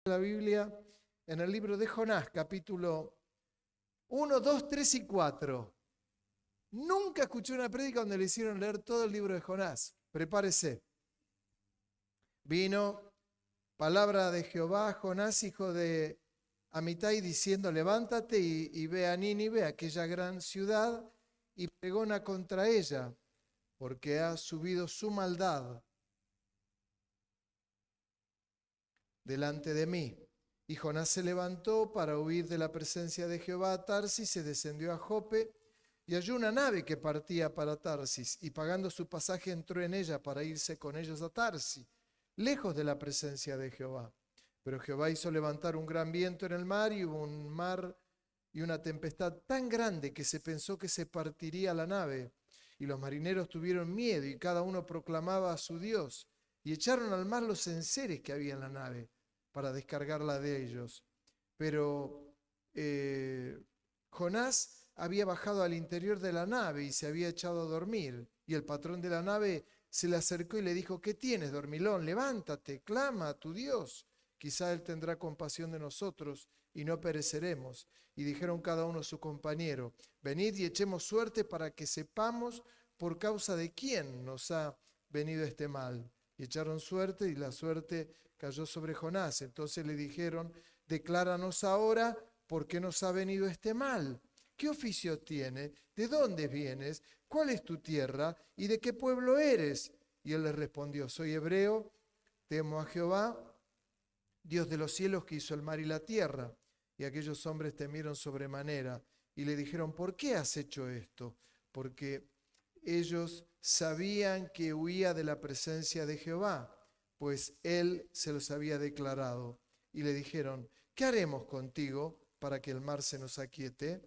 La Biblia en el libro de Jonás, capítulo 1, 2, 3 y 4. Nunca escuché una prédica donde le hicieron leer todo el libro de Jonás. Prepárese. Vino palabra de Jehová a Jonás, hijo de Amitai, diciendo: levántate y ve a Nínive, aquella gran ciudad, y pregona contra ella, porque ha subido su maldad delante de mí. Y Jonás se levantó para huir de la presencia de Jehová a Tarsis, se descendió a Jope, y halló una nave que partía para Tarsis, y pagando su pasaje entró en ella para irse con ellos a Tarsis, lejos de la presencia de Jehová. Pero Jehová hizo levantar un gran viento en el mar, y hubo un mar y una tempestad tan grande que se pensó que se partiría la nave. Y los marineros tuvieron miedo, y cada uno proclamaba a su Dios, y echaron al mar los enseres que había en la nave para descargarla de ellos. Pero Jonás había bajado al interior de la nave y se había echado a dormir. Y el patrón de la nave se le acercó y le dijo: ¿qué tienes, dormilón? Levántate, clama a tu Dios. Quizá Él tendrá compasión de nosotros y no pereceremos. Y dijeron cada uno a su compañero: venid y echemos suerte para que sepamos por causa de quién nos ha venido este mal. Y echaron suerte, y la suerte cayó sobre Jonás. Entonces le dijeron: decláranos ahora por qué nos ha venido este mal. ¿Qué oficio tienes? ¿De dónde vienes? ¿Cuál es tu tierra? ¿Y de qué pueblo eres? Y él les respondió: soy hebreo, temo a Jehová, Dios de los cielos, que hizo el mar y la tierra. Y aquellos hombres temieron sobremanera y le dijeron: ¿por qué has hecho esto? Porque ellos sabían que huía de la presencia de Jehová, pues él se los había declarado. Y le dijeron: ¿qué haremos contigo para que el mar se nos aquiete?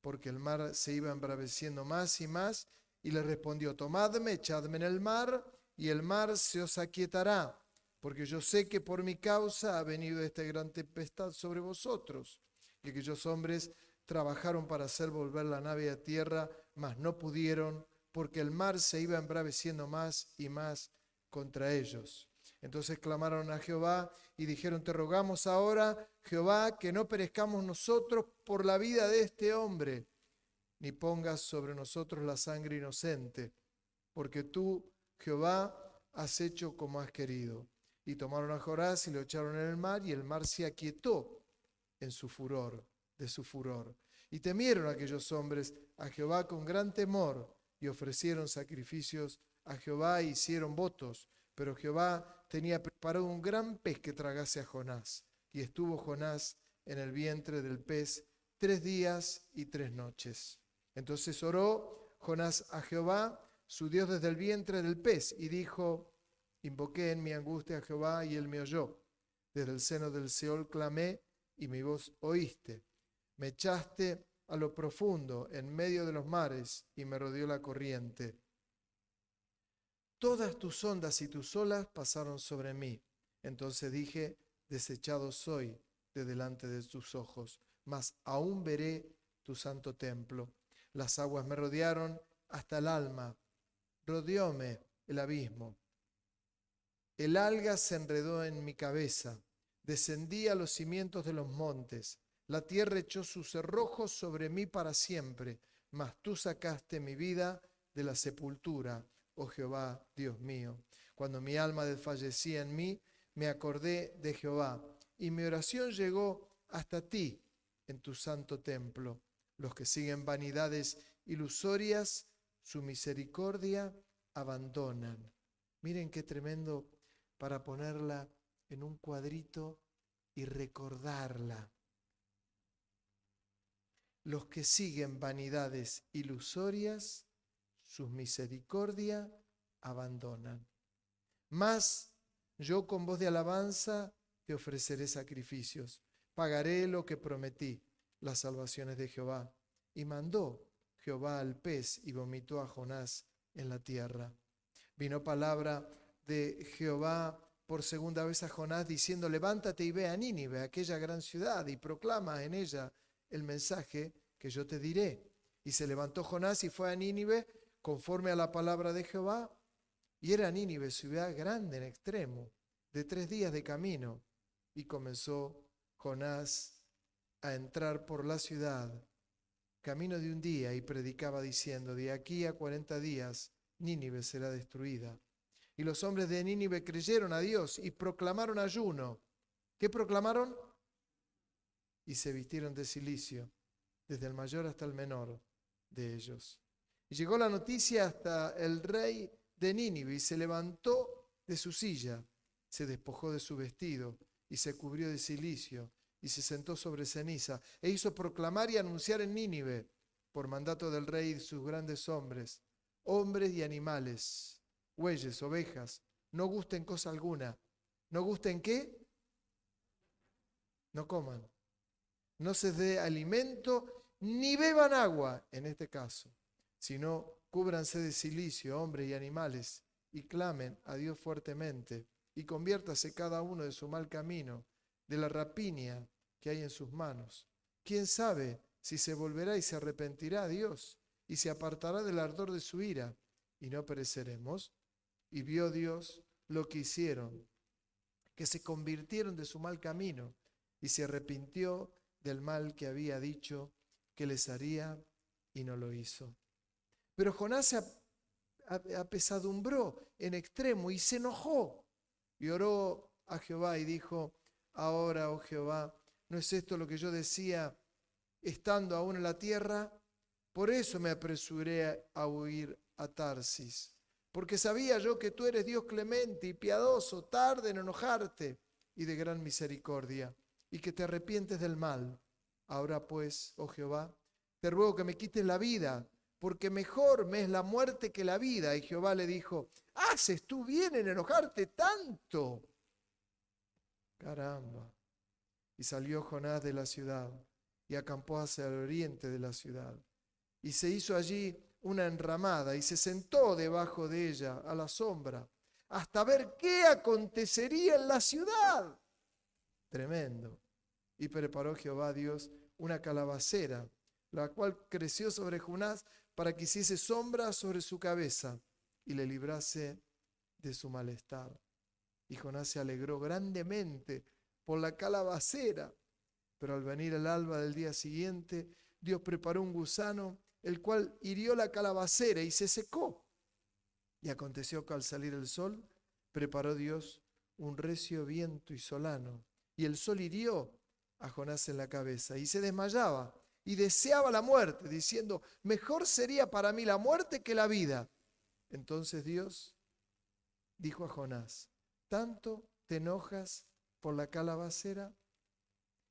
Porque el mar se iba embraveciendo más y más. Y le respondió: tomadme, echadme en el mar, y el mar se os aquietará, porque yo sé que por mi causa ha venido esta gran tempestad sobre vosotros. Y aquellos hombres trabajaron para hacer volver la nave a tierra, mas no pudieron, porque el mar se iba embraveciendo más y más contra ellos. Entonces clamaron a Jehová y dijeron: te rogamos ahora, Jehová, que no perezcamos nosotros por la vida de este hombre, ni pongas sobre nosotros la sangre inocente, porque tú, Jehová, has hecho como has querido. Y tomaron a Jonás y lo echaron en el mar, y el mar se aquietó en su furor, de su furor. Y temieron aquellos hombres a Jehová con gran temor, y ofrecieron sacrificios a Jehová e hicieron votos. Pero Jehová tenía preparado un gran pez que tragase a Jonás. Y estuvo Jonás en el vientre del pez 3 días y 3 noches. Entonces oró Jonás a Jehová, su Dios, desde el vientre del pez, y dijo: invoqué en mi angustia a Jehová, y él me oyó. Desde el seno del Seol clamé, y mi voz oíste. Me echaste a lo profundo, en medio de los mares, y me rodeó la corriente. Todas tus ondas y tus olas pasaron sobre mí. Entonces dije: desechado soy de delante de tus ojos, mas aún veré tu santo templo. Las aguas me rodearon hasta el alma, rodeóme el abismo. El alga se enredó en mi cabeza, descendí a los cimientos de los montes. La tierra echó sus cerrojos sobre mí para siempre, mas tú sacaste mi vida de la sepultura, oh Jehová, Dios mío. Cuando mi alma desfallecía en mí, me acordé de Jehová, y mi oración llegó hasta ti en tu santo templo. Los que siguen vanidades ilusorias, su misericordia abandonan. Miren qué tremendo para ponerla en un cuadrito y recordarla. Los que siguen vanidades ilusorias, su misericordia abandonan. Mas yo con voz de alabanza te ofreceré sacrificios. Pagaré lo que prometí, las salvaciones de Jehová. Y mandó Jehová al pez y vomitó a Jonás en la tierra. Vino palabra de Jehová por segunda vez a Jonás, diciendo: levántate y ve a Nínive, aquella gran ciudad, y proclama en ella el mensaje que yo te diré. Y se levantó Jonás y fue a Nínive conforme a la palabra de Jehová. Y era Nínive ciudad grande en extremo, de 3 días de camino. Y comenzó Jonás a entrar por la ciudad, camino de un día, y predicaba diciendo: de aquí a 40 días Nínive será destruida. Y los hombres de Nínive creyeron a Dios y proclamaron ayuno. ¿Qué proclamaron? Y se vistieron de cilicio, desde el mayor hasta el menor de ellos. Y llegó la noticia hasta el rey de Nínive, y se levantó de su silla, se despojó de su vestido, y se cubrió de cilicio, y se sentó sobre ceniza, e hizo proclamar y anunciar en Nínive, por mandato del rey y sus grandes hombres, hombres y animales, bueyes, ovejas, no gusten cosa alguna. ¿No gusten qué? No coman. No se dé alimento, ni beban agua, en este caso, sino cúbranse de cilicio, hombres y animales, y clamen a Dios fuertemente, y conviértase cada uno de su mal camino, de la rapiña que hay en sus manos. ¿Quién sabe si se volverá y se arrepentirá a Dios, y se apartará del ardor de su ira, y no pereceremos? Y vio Dios lo que hicieron, que se convirtieron de su mal camino, y se arrepintió del mal que había dicho que les haría, y no lo hizo. Pero Jonás se apesadumbró en extremo y se enojó, y oró a Jehová y dijo: ahora, oh Jehová, ¿no es esto lo que yo decía estando aún en la tierra? Por eso me apresuré a huir a Tarsis, porque sabía yo que tú eres Dios clemente y piadoso, tarde en enojarte y de gran misericordia, y que te arrepientes del mal. Ahora pues, oh Jehová, te ruego que me quites la vida, porque mejor me es la muerte que la vida. Y Jehová le dijo: ¿haces tú bien en enojarte tanto? Caramba. Y salió Jonás de la ciudad y acampó hacia el oriente de la ciudad. Y se hizo allí una enramada y se sentó debajo de ella a la sombra, hasta ver qué acontecería en la ciudad. Tremendo. Y preparó Jehová Dios una calabacera, la cual creció sobre Jonás para que hiciese sombra sobre su cabeza y le librase de su malestar. Y Jonás se alegró grandemente por la calabacera. Pero al venir el alba del día siguiente, Dios preparó un gusano, el cual hirió la calabacera y se secó. Y aconteció que al salir el sol, preparó Dios un recio viento y solano, y el sol hirió a Jonás en la cabeza, y se desmayaba, y deseaba la muerte, diciendo: mejor sería para mí la muerte que la vida. Entonces Dios dijo a Jonás: ¿tanto te enojas por la calabacera?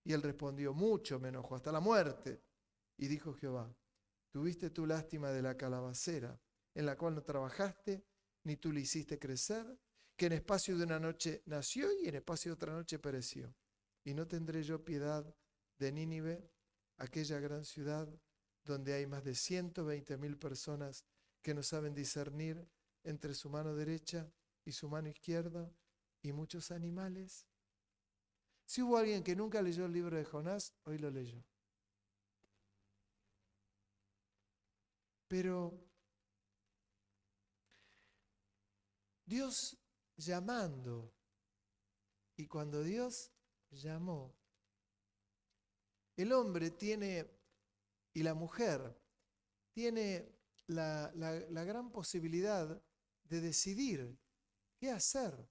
Y él respondió: mucho me enojo, hasta la muerte. Y dijo Jehová: ¿tuviste tú lástima de la calabacera, en la cual no trabajaste, ni tú le hiciste crecer, que en espacio de una noche nació y en espacio de otra noche pereció? ¿Y no tendré yo piedad de Nínive, aquella gran ciudad, donde hay más de 120,000 personas que no saben discernir entre su mano derecha y su mano izquierda, y muchos animales? Si hubo alguien que nunca leyó el libro de Jonás, hoy lo leyó. Pero Dios llamando, y cuando Dios llamó, el hombre tiene, y la mujer, tiene la gran posibilidad de decidir qué hacer.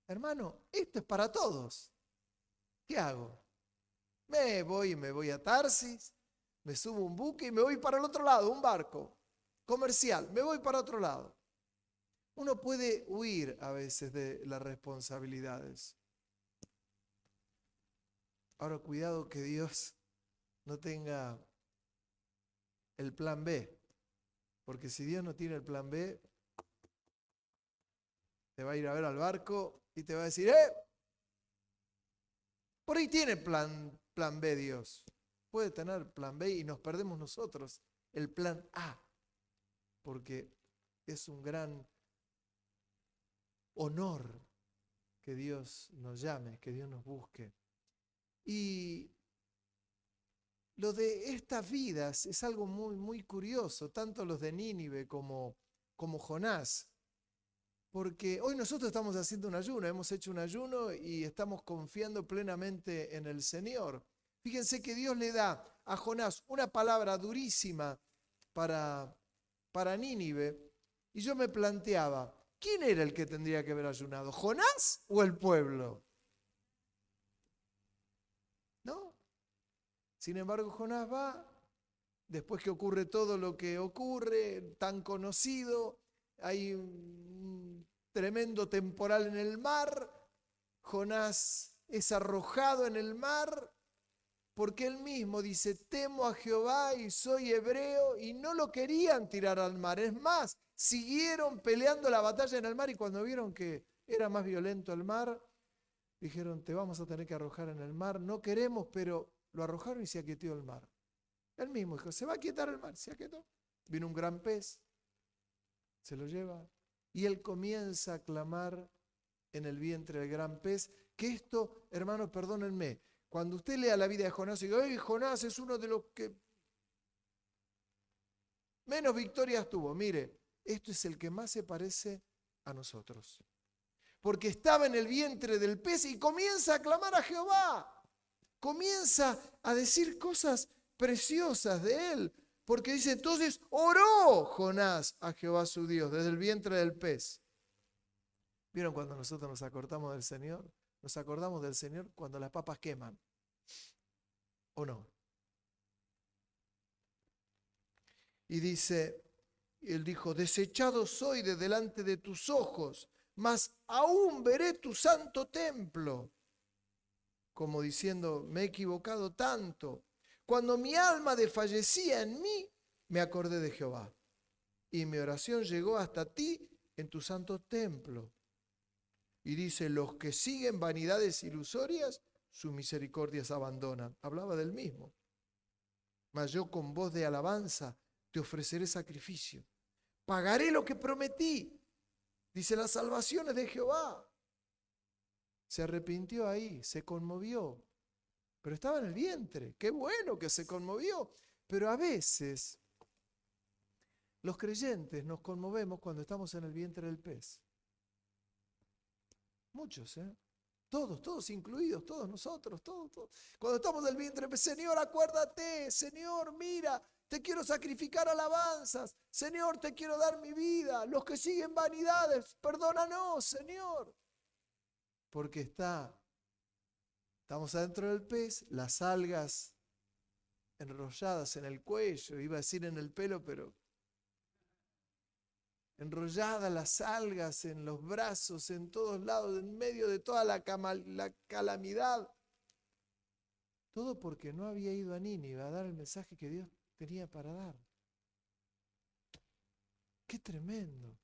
Hermano, esto es para todos. ¿Qué hago? Me voy a Tarsis, me subo a un buque y me voy para el otro lado, un barco comercial, me voy para otro lado. Uno puede huir a veces de las responsabilidades. Ahora, cuidado que Dios no tenga el plan B, porque si Dios no tiene el plan B, te va a ir a ver al barco y te va a decir: por ahí tiene plan B Dios. Puede tener plan B y nos perdemos nosotros el plan A, porque es un gran honor que Dios nos llame, que Dios nos busque. Y lo de estas vidas es algo muy, muy curioso, tanto los de Nínive como Jonás. Porque hoy nosotros estamos haciendo un ayuno, hemos hecho un ayuno y estamos confiando plenamente en el Señor. Fíjense que Dios le da a Jonás una palabra durísima para Nínive, y yo me planteaba, ¿quién era el que tendría que haber ayunado? ¿Jonás o el pueblo? ¿No? Sin embargo, Jonás va, después que ocurre todo lo que ocurre, tan conocido, hay un tremendo temporal en el mar, Jonás es arrojado en el mar, porque él mismo dice, temo a Jehová y soy hebreo, y no lo querían tirar al mar. Es más, siguieron peleando la batalla en el mar, y cuando vieron que era más violento el mar, dijeron, te vamos a tener que arrojar en el mar. No queremos, pero lo arrojaron y se aquietó el mar. Él mismo dijo, se va a aquietar el mar, se aquietó. Vino un gran pez, se lo lleva, y él comienza a clamar en el vientre del gran pez, que esto, hermanos, perdónenme, cuando usted lea la vida de Jonás y diga, Jonás es uno de los que menos victorias tuvo. Mire, esto es el que más se parece a nosotros. Porque estaba en el vientre del pez y comienza a clamar a Jehová. Comienza a decir cosas preciosas de él. Porque dice, entonces oró Jonás a Jehová su Dios desde el vientre del pez. ¿Vieron cuando nosotros nos acordamos del Señor? Nos acordamos del Señor cuando las papas queman. ¿O no? Y dice, él dijo, desechado soy de delante de tus ojos, mas aún veré tu santo templo. Como diciendo, me he equivocado tanto. Cuando mi alma desfallecía en mí, me acordé de Jehová. Y mi oración llegó hasta ti en tu santo templo. Y dice, los que siguen vanidades ilusorias, sus misericordias abandonan. Hablaba del mismo. Mas yo con voz de alabanza te ofreceré sacrificio. Pagaré lo que prometí. Dice, las salvaciones de Jehová. Se arrepintió ahí, se conmovió. Pero estaba en el vientre. Qué bueno que se conmovió. Pero a veces los creyentes nos conmovemos cuando estamos en el vientre del pez. Muchos, ¿eh? Todos incluidos, todos nosotros, todos. Cuando estamos en el vientre del pez, Señor, acuérdate, Señor, mira, te quiero sacrificar alabanzas, Señor, te quiero dar mi vida. Los que siguen vanidades, perdónanos, Señor. Porque estamos adentro del pez, las algas enrolladas en el cuello, iba a decir en el pelo, pero enrolladas las algas en los brazos, en todos lados, en medio de toda la calamidad. Todo porque no había ido a Nínive a dar el mensaje que Dios tenía para dar. ¡Qué tremendo!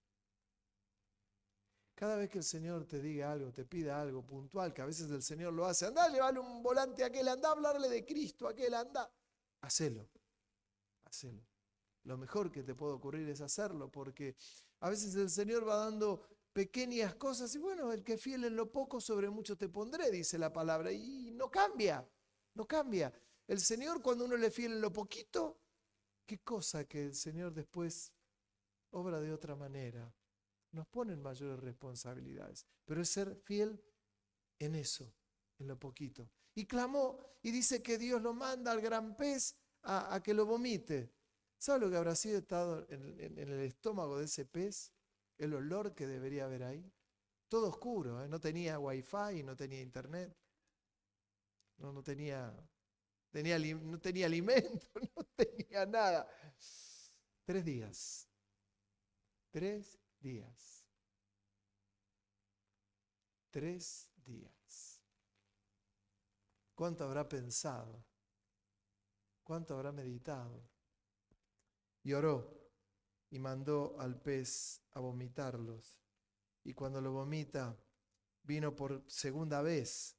Cada vez que el Señor te diga algo, te pida algo puntual, que a veces el Señor lo hace, andá, llévale un volante a aquel, andá a hablarle de Cristo a aquel, andá. Hacelo. Lo mejor que te puede ocurrir es hacerlo, porque a veces el Señor va dando pequeñas cosas y bueno, el que es fiel en lo poco, sobre mucho te pondré, dice la palabra, y no cambia. El Señor, cuando uno le es fiel en lo poquito, qué cosa que el Señor después obra de otra manera. Nos ponen mayores responsabilidades, pero es ser fiel en eso, en lo poquito. Y clamó y dice que Dios lo manda al gran pez a que lo vomite. ¿Sabe lo que habrá sido estado en el estómago de ese pez? El olor que debería haber ahí. Todo oscuro, ¿eh? No tenía wifi, no tenía internet, no tenía alimento, no tenía nada. 3 días. 3 días. 3 días. ¿Cuánto habrá pensado? ¿Cuánto habrá meditado? Y oró y mandó al pez a vomitarlos. Y cuando lo vomita, vino por segunda vez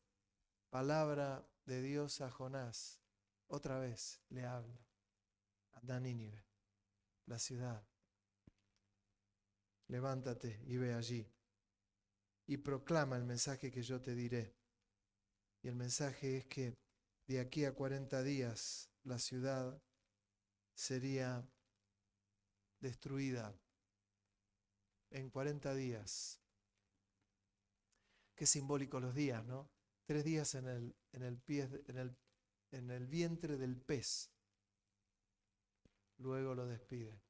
palabra de Dios a Jonás. Otra vez le habla. Anda a Nínive, la ciudad. Levántate y ve allí. Y proclama el mensaje que yo te diré. Y el mensaje es que de aquí a 40 días la ciudad sería destruida en 40 días. Qué simbólicos los días, ¿no? 3 días en el vientre del pez. Luego lo despide.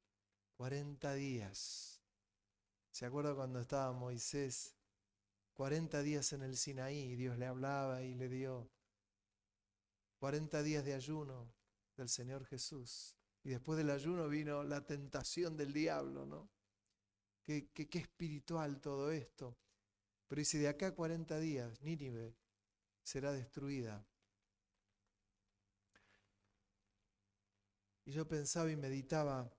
40 días. ¿Se acuerda cuando estaba Moisés 40 días en el Sinaí? Dios le hablaba y le dio 40 días de ayuno del Señor Jesús. Y después del ayuno vino la tentación del diablo, ¿no? Qué espiritual todo esto. Pero dice, de acá a 40 días, Nínive será destruida. Y yo pensaba y meditaba,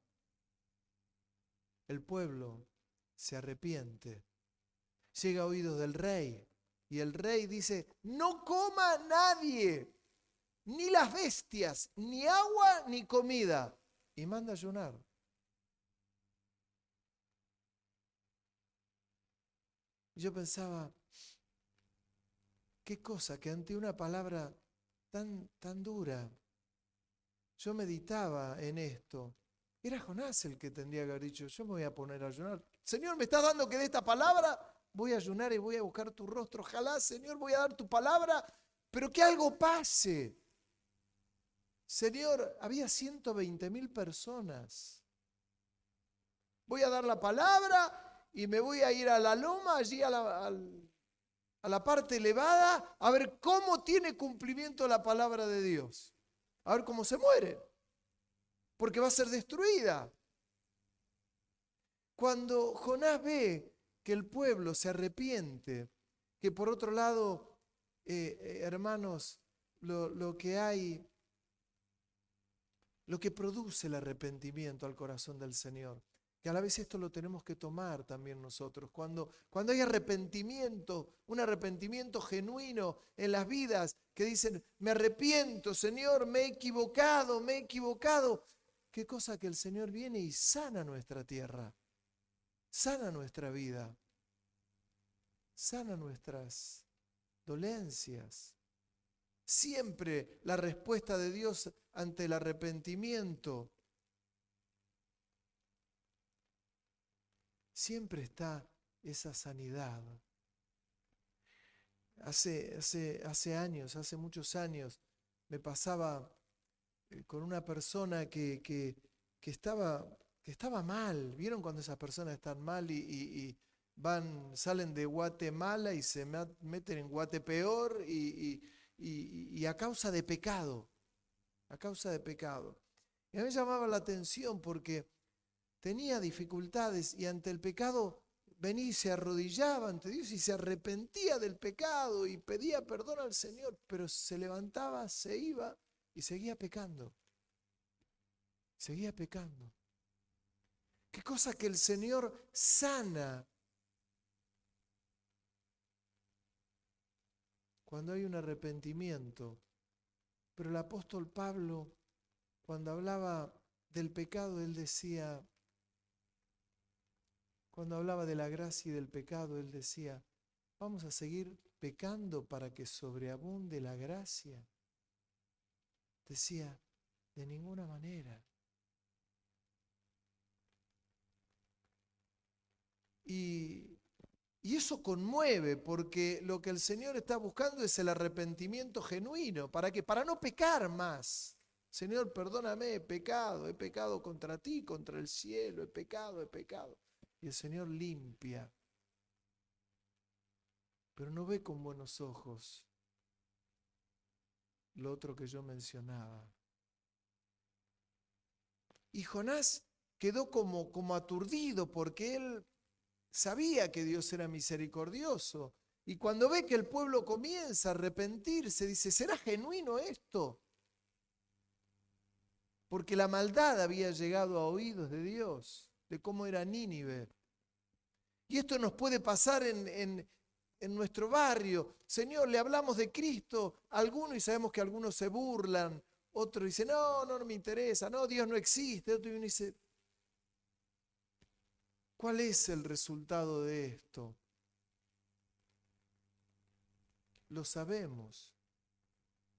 el pueblo se arrepiente, llega a oídos del rey, y el rey dice, no coma nadie, ni las bestias, ni agua, ni comida, y manda ayunar. Y yo pensaba, qué cosa que ante una palabra tan dura, yo meditaba en esto. Era Jonás el que tendría que haber dicho, yo me voy a poner a ayunar. Señor, ¿me estás dando que de esta palabra? Voy a ayunar y voy a buscar tu rostro. Ojalá, Señor, voy a dar tu palabra, pero que algo pase. Señor, había 120.000 personas. Voy a dar la palabra y me voy a ir a la loma, allí a la parte elevada, a ver cómo tiene cumplimiento la palabra de Dios. A ver cómo se muere, porque va a ser destruida. Cuando Jonás ve que el pueblo se arrepiente, que por otro lado, hermanos, lo que produce el arrepentimiento al corazón del Señor, que a la vez esto lo tenemos que tomar también nosotros. Cuando hay arrepentimiento, un arrepentimiento genuino en las vidas, que dicen, me arrepiento, Señor, me he equivocado, qué cosa que el Señor viene y sana nuestra tierra, sana nuestra vida, sana nuestras dolencias. Siempre la respuesta de Dios ante el arrepentimiento, siempre está esa sanidad. Hace años, hace muchos años, me pasaba con una persona que estaba mal. ¿Vieron cuando esas personas están mal y salen de Guatemala y se meten en Guatepeor y a causa de pecado? A causa de pecado. Y a mí me llamaba la atención porque tenía dificultades y ante el pecado venía y se arrodillaba ante Dios y se arrepentía del pecado y pedía perdón al Señor, pero se levantaba, se iba y seguía pecando. Seguía pecando. Qué cosa que el Señor sana cuando hay un arrepentimiento. Pero el apóstol Pablo, cuando hablaba del pecado, él decía, cuando hablaba de la gracia y del pecado, él decía, vamos a seguir pecando para que sobreabunde la gracia. Decía, de ninguna manera. Y eso conmueve, porque lo que el Señor está buscando es el arrepentimiento genuino. ¿Para qué? Para no pecar más. Señor, perdóname, he pecado contra ti, contra el cielo, he pecado. Y el Señor limpia, pero no ve con buenos ojos lo otro que yo mencionaba. Y Jonás quedó como aturdido porque él sabía que Dios era misericordioso. Y cuando ve que el pueblo comienza a arrepentirse, dice, ¿será genuino esto? Porque la maldad había llegado a oídos de Dios, de cómo era Nínive. Y esto nos puede pasar en nuestro barrio. Señor, le hablamos de Cristo a algunos y sabemos que algunos se burlan. Otro dice, no me interesa, no, Dios no existe. Otro dice, ¿cuál es el resultado de esto? Lo sabemos,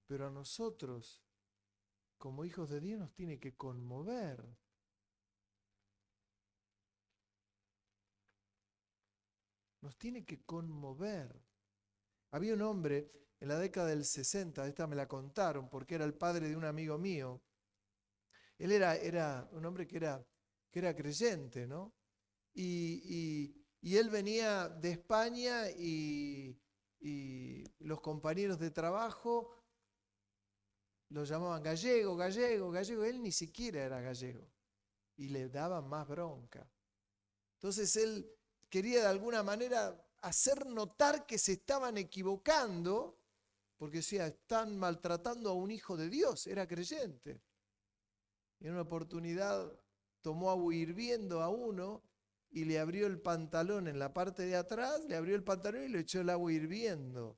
pero a nosotros, como hijos de Dios, nos tiene que conmover. nos tiene que conmover. Había un hombre en la década del 60, esta me la contaron porque era el padre de un amigo mío. Él era un hombre que era creyente, ¿no? Y él venía de España y los compañeros de trabajo lo llamaban gallego, gallego, gallego. Él ni siquiera era gallego y le daban más bronca. Entonces él quería de alguna manera hacer notar que se estaban equivocando, porque decía, están maltratando a un hijo de Dios, era creyente. Y en una oportunidad tomó agua hirviendo a uno y le abrió el pantalón en la parte de atrás, le abrió el pantalón y le echó el agua hirviendo.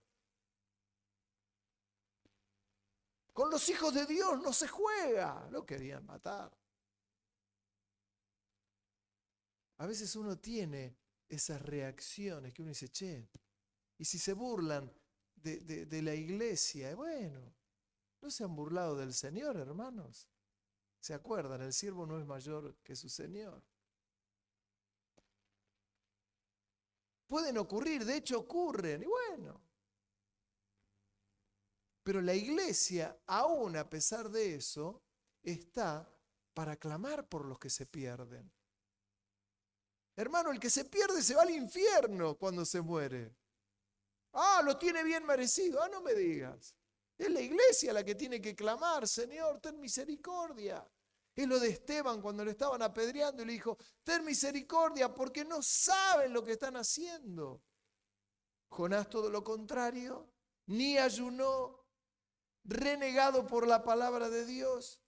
Con los hijos de Dios no se juega, lo querían matar. A veces uno tiene esas reacciones que uno dice, che, y si se burlan de la iglesia, bueno, ¿no se han burlado del Señor, hermanos? ¿Se acuerdan? El siervo no es mayor que su Señor. Pueden ocurrir, de hecho ocurren, y bueno. Pero la iglesia, aún a pesar de eso, está para clamar por los que se pierden. Hermano, el que se pierde se va al infierno cuando se muere. Ah, lo tiene bien merecido. Ah, no me digas. Es la iglesia la que tiene que clamar, Señor, ten misericordia. Es lo de Esteban cuando lo estaban apedreando y le dijo, ten misericordia porque no saben lo que están haciendo. Jonás todo lo contrario, ni ayunó, renegado por la palabra de Dios.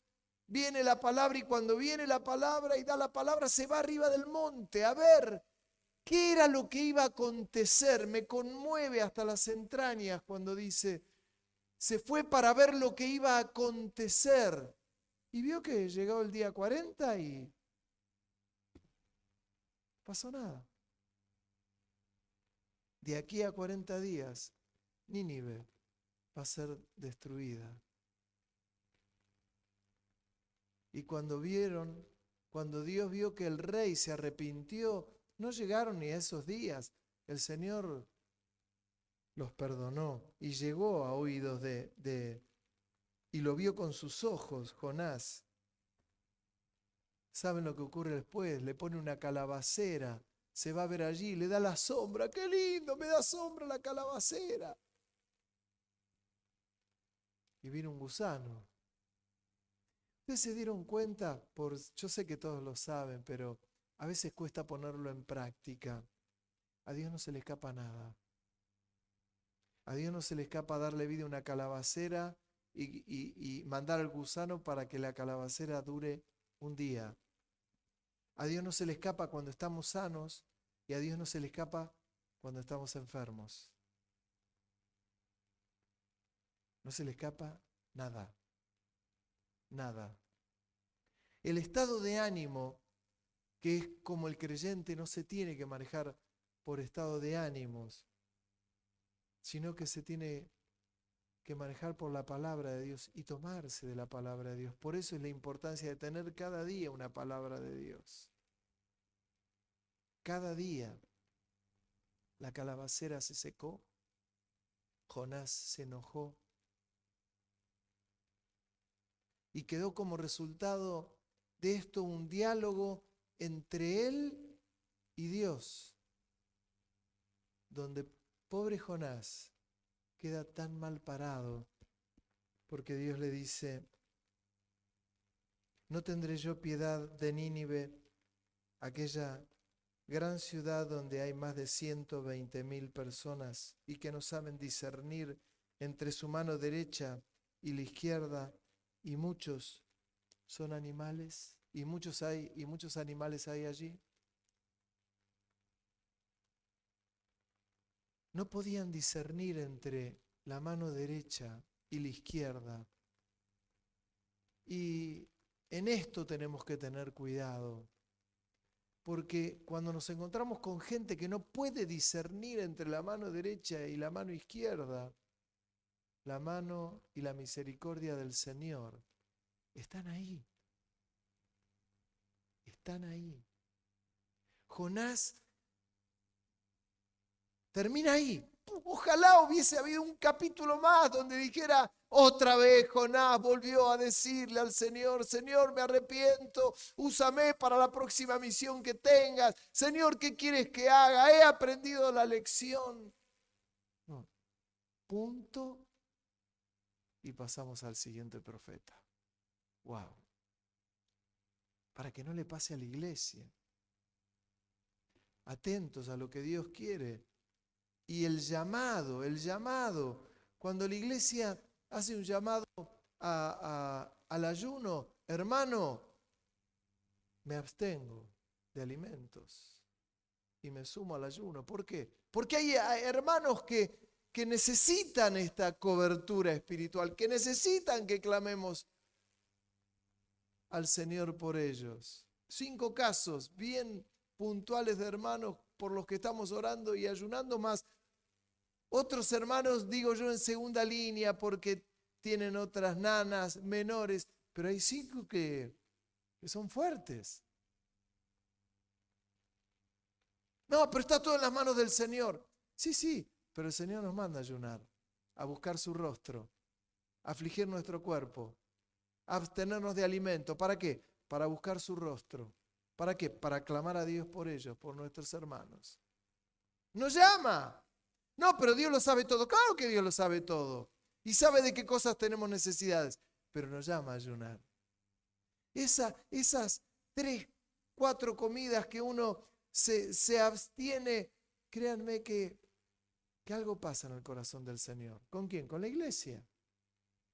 Viene la palabra y cuando viene la palabra y da la palabra se va arriba del monte a ver qué era lo que iba a acontecer. Me conmueve hasta las entrañas cuando dice, se fue para ver lo que iba a acontecer. Y vio que llegó el día 40 y pasó nada. De aquí a 40 días, Nínive va a ser destruida. Y cuando Dios vio que el rey se arrepintió, no llegaron ni a esos días. El Señor los perdonó y llegó a oídos y lo vio con sus ojos, Jonás. ¿Saben lo que ocurre después? Le pone una calabacera, se va a ver allí, le da la sombra. ¡Qué lindo! Me da sombra la calabacera. Y vino un gusano. Ustedes se dieron cuenta, yo sé que todos lo saben, pero a veces cuesta ponerlo en práctica. A Dios no se le escapa nada. A Dios no se le escapa darle vida a una calabacera y mandar al gusano para que la calabacera dure un día. A Dios no se le escapa cuando estamos sanos y a Dios no se le escapa cuando estamos enfermos. No se le escapa nada. Nada. El estado de ánimo, que es como el creyente, no se tiene que manejar por estado de ánimos, sino que se tiene que manejar por la palabra de Dios y tomarse de la palabra de Dios. Por eso es la importancia de tener cada día una palabra de Dios. Cada día la calabacera se secó, Jonás se enojó y quedó como resultado de esto un diálogo entre él y Dios, donde pobre Jonás queda tan mal parado porque Dios le dice, ¿no tendré yo piedad de Nínive, aquella gran ciudad donde hay más de 120.000 personas y que no saben discernir entre su mano derecha y la izquierda y muchos son animales y muchos animales hay allí? No podían discernir entre la mano derecha y la izquierda. Y en esto tenemos que tener cuidado, porque cuando nos encontramos con gente que no puede discernir entre la mano derecha y la mano izquierda, la mano y la misericordia del Señor están ahí. Están ahí. Jonás termina ahí. Ojalá hubiese habido un capítulo más donde dijera, otra vez Jonás volvió a decirle al Señor, Señor, me arrepiento, úsame para la próxima misión que tengas. Señor, ¿qué quieres que haga? He aprendido la lección. No. Punto. Y pasamos al siguiente profeta. Wow. Para que no le pase a la iglesia. Atentos a lo que Dios quiere. Y el llamado, cuando la iglesia hace un llamado al ayuno, hermano, me abstengo de alimentos y me sumo al ayuno. ¿Por qué? Porque hay hermanos que necesitan esta cobertura espiritual, que necesitan que clamemos al Señor por ellos. 5 casos bien puntuales de hermanos por los que estamos orando y ayunando, más otros hermanos, digo yo, en segunda línea porque tienen otras nanas menores, pero hay 5 que son fuertes. No, pero está todo en las manos del Señor. Sí, pero el Señor nos manda a ayunar, a buscar su rostro, a afligir nuestro cuerpo, a abstenernos de alimento. ¿Para qué? Para buscar su rostro. ¿Para qué? Para clamar a Dios por ellos, por nuestros hermanos. Nos llama. No, pero Dios lo sabe todo. Claro que Dios lo sabe todo. Y sabe de qué cosas tenemos necesidades. Pero nos llama a ayunar. Esas 3, 4 comidas que uno se abstiene, créanme que algo pasa en el corazón del Señor. ¿Con quién? Con la iglesia.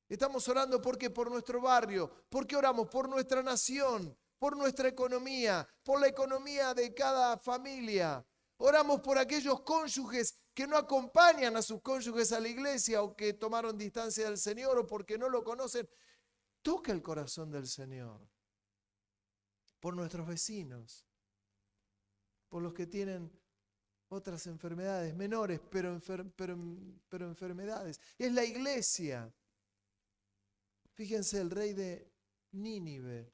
Estamos orando porque por nuestro barrio, porque oramos por nuestra nación, por nuestra economía, por la economía de cada familia. Oramos por aquellos cónyuges que no acompañan a sus cónyuges a la iglesia o que tomaron distancia del Señor o porque no lo conocen. Toca el corazón del Señor. Por nuestros vecinos, por los que tienen otras enfermedades menores, pero enfermedades. Es la iglesia. Fíjense, el rey de Nínive,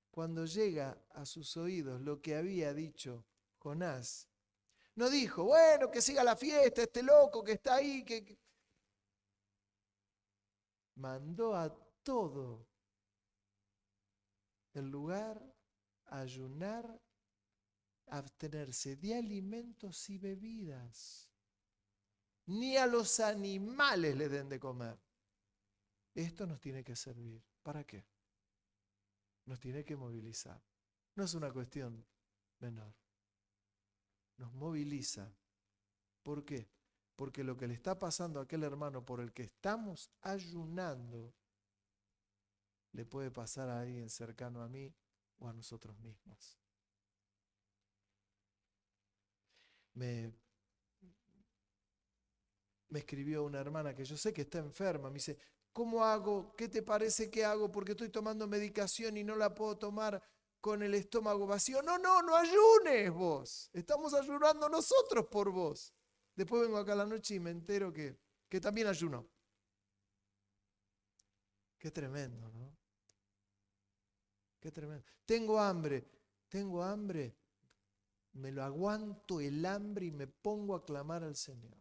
cuando llega a sus oídos lo que había dicho Jonás, no dijo, bueno, que siga la fiesta, este loco que está ahí, mandó a todo el lugar a ayunar, a abstenerse de alimentos y bebidas. Ni a los animales le den de comer. Esto nos tiene que servir. ¿Para qué? Nos tiene que movilizar. No es una cuestión menor. Nos moviliza. ¿Por qué? Porque lo que le está pasando a aquel hermano por el que estamos ayunando le puede pasar a alguien cercano a mí o a nosotros mismos. Me escribió una hermana que yo sé que está enferma. Me dice, ¿cómo hago? ¿Qué te parece que hago? Porque estoy tomando medicación y no la puedo tomar con el estómago vacío. No ayunes vos. Estamos ayunando nosotros por vos. Después vengo acá a la noche y me entero que también ayuno. Qué tremendo, ¿no? Qué tremendo. Tengo hambre. Me lo aguanto el hambre y me pongo a clamar al Señor.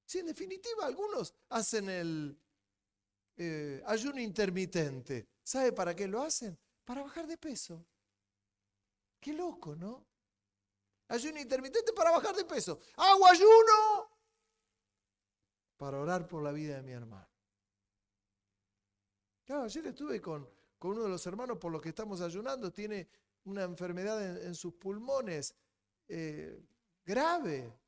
Sí, en definitiva, algunos hacen el ayuno intermitente. ¿Sabe para qué lo hacen? Para bajar de peso. Qué loco, ¿no? Ayuno intermitente para bajar de peso. Hago ayuno para orar por la vida de mi hermano. Claro, ayer estuve con uno de los hermanos por los que estamos ayunando. Tiene una enfermedad en sus pulmones grave.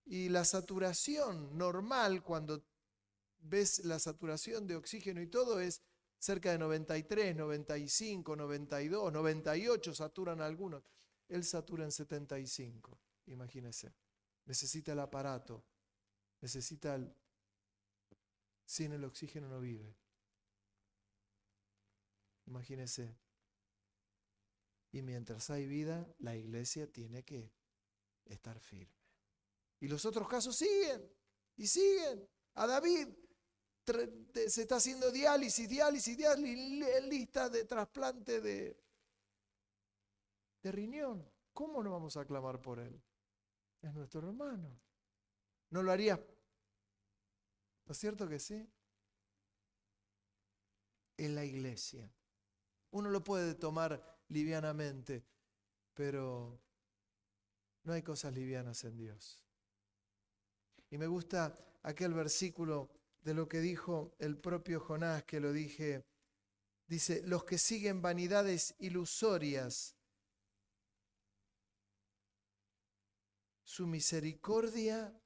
Y la saturación normal, cuando ves la saturación de oxígeno y todo, es cerca de 93, 95, 92, 98 saturan algunos. Él satura en 75, imagínense. Necesita el aparato, sin el oxígeno no vive. Imagínense. Y mientras hay vida, la iglesia tiene que estar firme. Y los otros casos siguen, y siguen. A David se está haciendo diálisis, lista de trasplante de de riñón. ¿Cómo no vamos a clamar por él? Es nuestro hermano. ¿No lo harías? ¿No es cierto que sí? En la iglesia. Uno lo puede tomar livianamente, pero no hay cosas livianas en Dios. Y me gusta aquel versículo de lo que dijo el propio Jonás, que lo dije. Dice, los que siguen vanidades ilusorias, su misericordia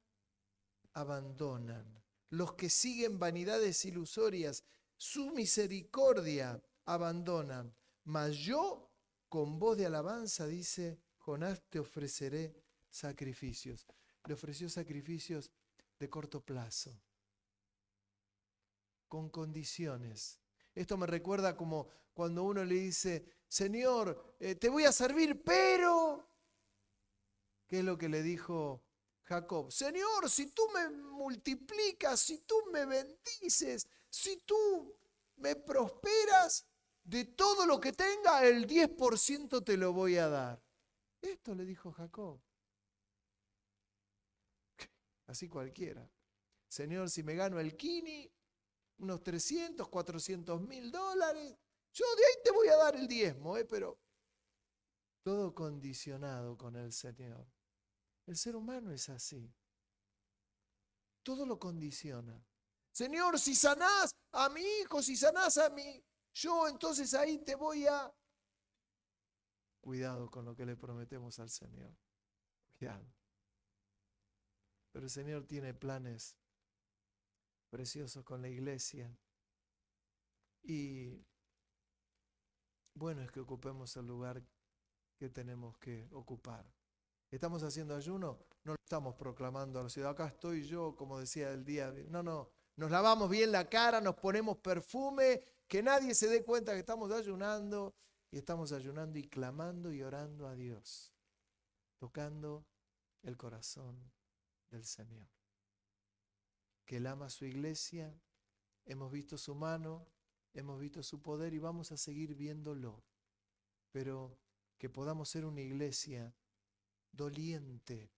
abandonan. Los que siguen vanidades ilusorias, su misericordia abandonan. Mas yo, con voz de alabanza, dice Jonás, te ofreceré sacrificios. Le ofreció sacrificios de corto plazo, con condiciones. Esto me recuerda como cuando uno le dice, Señor, te voy a servir, pero... ¿Qué es lo que le dijo Jacob? Señor, si tú me multiplicas, si tú me bendices, si tú me prosperas, de todo lo que tenga, el 10% te lo voy a dar. Esto le dijo Jacob. Así cualquiera. Señor, si me gano el Kini, unos 300, 400 mil dólares, yo de ahí te voy a dar el diezmo, pero todo condicionado con el Señor. El ser humano es así. Todo lo condiciona. Señor, si sanás a mi hijo, si sanás a mí, yo entonces ahí te voy a... Cuidado con lo que le prometemos al Señor. Cuidado. Pero el Señor tiene planes preciosos con la iglesia. Y bueno es que ocupemos el lugar que tenemos que ocupar. ¿Estamos haciendo ayuno? No lo estamos proclamando a la ciudad. Acá estoy yo, como decía el día. No. Nos lavamos bien la cara, nos ponemos perfume, que nadie se dé cuenta que estamos ayunando. Y estamos ayunando y clamando y orando a Dios. Tocando el corazón del Señor. Que Él ama a su iglesia. Hemos visto su mano, hemos visto su poder y vamos a seguir viéndolo. Pero que podamos ser una iglesia doliente,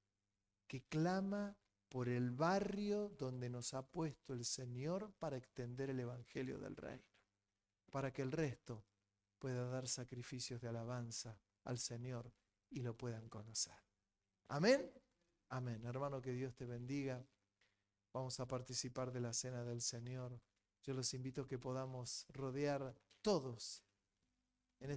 que clama por el barrio donde nos ha puesto el Señor para extender el evangelio del reino, para que el resto pueda dar sacrificios de alabanza al Señor y lo puedan conocer. Amén. Amén. Hermano, que Dios te bendiga. Vamos a participar de la cena del Señor. Yo los invito a que podamos rodear todos en